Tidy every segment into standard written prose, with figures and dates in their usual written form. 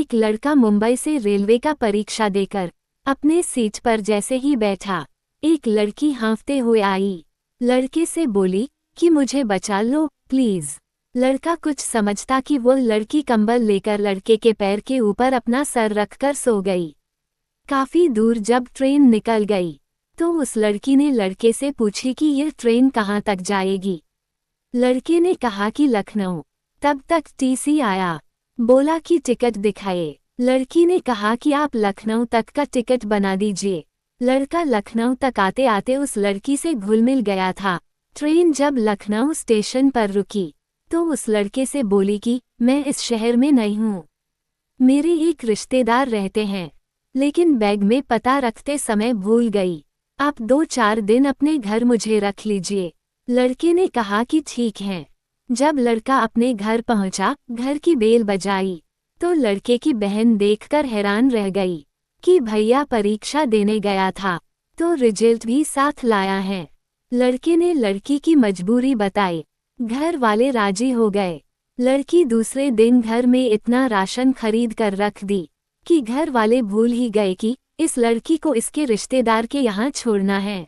एक लड़का मुंबई से रेलवे का परीक्षा देकर अपने सीट पर जैसे ही बैठा, एक लड़की हाँफते हुए आई। लड़के से बोली कि मुझे बचा लो प्लीज। लड़का कुछ समझता कि वो लड़की कंबल लेकर लड़के के पैर के ऊपर अपना सर रखकर सो गई। काफी दूर जब ट्रेन निकल गई तो उस लड़की ने लड़के से पूछी कि यह ट्रेन कहाँ तक जाएगी। लड़के ने कहा कि लखनऊ। तब तक टीसी आया, बोला कि टिकट दिखाए। लड़की ने कहा कि आप लखनऊ तक का टिकट बना दीजिए। लड़का लखनऊ तक आते आते उस लड़की से घुल मिल गया था। ट्रेन जब लखनऊ स्टेशन पर रुकी तो उस लड़के से बोली कि मैं इस शहर में नहीं हूँ, मेरे एक रिश्तेदार रहते हैं, लेकिन बैग में पता रखते समय भूल गई। आप 2-4 दिन अपने घर मुझे रख लीजिए। लड़के ने कहा कि ठीक है। जब लड़का अपने घर पहुंचा, घर की बेल बजाई तो लड़के की बहन देखकर हैरान रह गई कि भैया परीक्षा देने गया था तो रिजल्ट भी साथ लाया है। लड़के ने लड़की की मजबूरी बताई, घर वाले राजी हो गए। लड़की दूसरे दिन घर में इतना राशन खरीद कर रख दी कि घर वाले भूल ही गए कि इस लड़की को इसके रिश्तेदार के यहाँ छोड़ना है।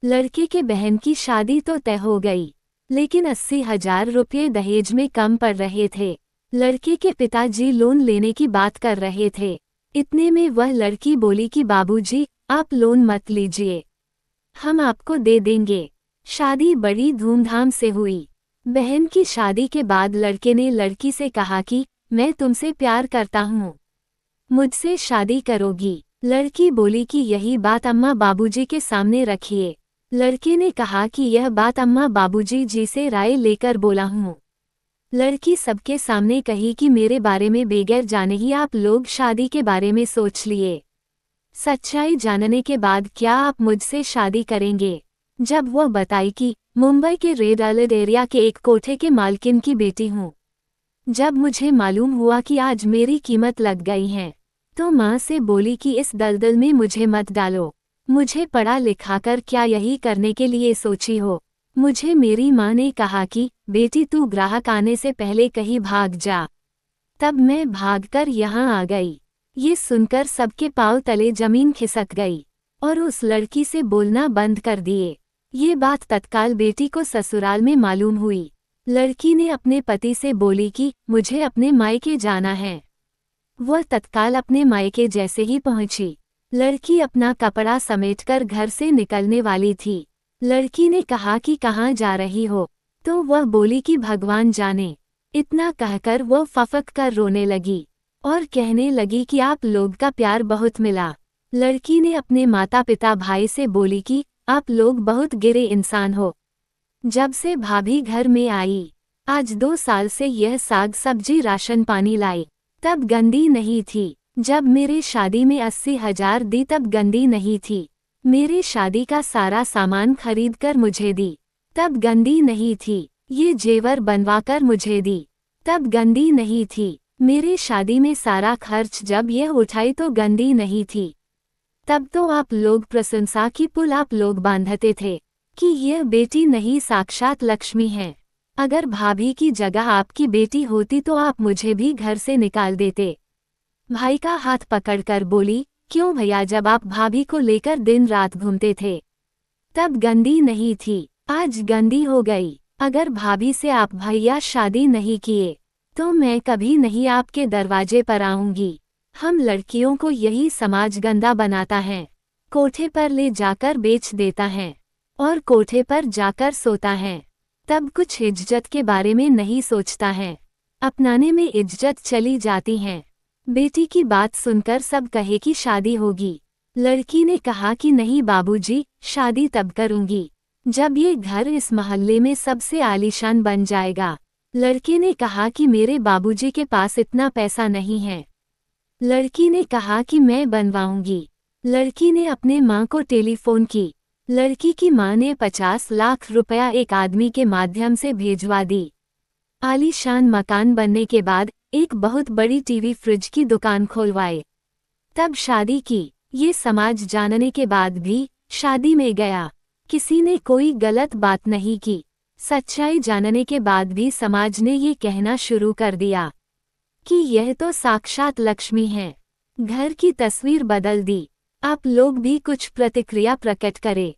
लड़के के बहन की शादी तो तय हो गई, लेकिन 80,000 रुपये दहेज में कम पड़ रहे थे। लड़के के पिताजी लोन लेने की बात कर रहे थे। इतने में वह लड़की बोली कि बाबूजी आप लोन मत लीजिए, हम आपको दे देंगे। शादी बड़ी धूमधाम से हुई। बहन की शादी के बाद लड़के ने लड़की से कहा कि मैं तुमसे प्यार करता हूँ, मुझसे शादी करोगी। लड़की बोली कि यही बात अम्मा बाबूजी के सामने रखिए। लड़के ने कहा कि यह बात अम्मा बाबूजी जी से राय लेकर बोला हूँ। लड़की सबके सामने कही कि मेरे बारे में बगैर जाने ही आप लोग शादी के बारे में सोच लिए। सच्चाई जानने के बाद क्या आप मुझसे शादी करेंगे? जब वह बताई कि मुंबई के रेड अलर्ट एरिया के एक कोठे के मालकिन की बेटी हूँ। जब मुझे मालूम हुआ कि आज मेरी कीमत लग गई है तो माँ से बोली कि इस दलदल में मुझे मत डालो, मुझे पढ़ा लिखा कर क्या यही करने के लिए सोची हो? मुझे मेरी माँ ने कहा कि बेटी तू ग्राहक आने से पहले कहीं भाग जा। तब मैं भागकर यहाँ आ गई। ये सुनकर सबके पाँव तले जमीन खिसक गई और उस लड़की से बोलना बंद कर दिए। ये बात तत्काल बेटी को ससुराल में मालूम हुई। लड़की ने अपने पति से बोली कि मुझे अपने मायके जाना है। वह तत्काल अपने मायके जैसे ही पहुंची, लड़की अपना कपड़ा समेटकर घर से निकलने वाली थी। लड़की ने कहा कि कहाँ जा रही हो? तो वह बोली कि भगवान जाने। इतना कहकर वह फफक कर रोने लगी और कहने लगी कि आप लोग का प्यार बहुत मिला। लड़की ने अपने माता पिता भाई से बोली कि आप लोग बहुत गिरे इंसान हो। जब से भाभी घर में आई, आज 2 साल से यह साग सब्जी राशन पानी लाई, तब गंदी नहीं थी। जब मेरे शादी में 80,000 दी तब गंदी नहीं थी। मेरे शादी का सारा सामान खरीद कर मुझे दी, तब गंदी नहीं थी। ये जेवर बनवाकर मुझे दी, तब गंदी नहीं थी। मेरे शादी में सारा खर्च जब यह उठाई तो गंदी नहीं थी। तब तो आप लोग प्रशंसा की पुल आप लोग बांधते थे कि यह बेटी नहीं साक्षात लक्ष्मी है। अगर भाभी की जगह आपकी बेटी होती तो आप मुझे भी घर से निकाल देते। भाई का हाथ पकड़कर बोली, क्यों भैया, जब आप भाभी को लेकर दिन रात घूमते थे तब गंदी नहीं थी, आज गंदी हो गई। अगर भाभी से आप भैया शादी नहीं किए तो मैं कभी नहीं आपके दरवाजे पर आऊंगी। हम लड़कियों को यही समाज गंदा बनाता है, कोठे पर ले जाकर बेच देता है और कोठे पर जाकर सोता है। तब कुछ इज्जत के बारे में नहीं सोचता है, अपनाने में इज्जत चली जाती है। बेटी की बात सुनकर सब कहे कि शादी होगी। लड़की ने कहा कि नहीं बाबूजी, शादी तब करूंगी जब ये घर इस मोहल्ले में सबसे आलीशान बन जाएगा। लड़के ने कहा कि मेरे बाबूजी के पास इतना पैसा नहीं है। लड़की ने कहा कि मैं बनवाऊंगी। लड़की ने अपने माँ को टेलीफोन की। लड़की की माँ ने 50 लाख रुपया एक आदमी के माध्यम से भेजवा दी। आलीशान मकान बनने के बाद एक बहुत बड़ी टीवी फ्रिज की दुकान खोलवाए, तब शादी की। ये समाज जानने के बाद भी शादी में गया, किसी ने कोई गलत बात नहीं की। सच्चाई जानने के बाद भी समाज ने ये कहना शुरू कर दिया कि यह तो साक्षात लक्ष्मी है। घर की तस्वीर बदल दी। आप लोग भी कुछ प्रतिक्रिया प्रकट करें।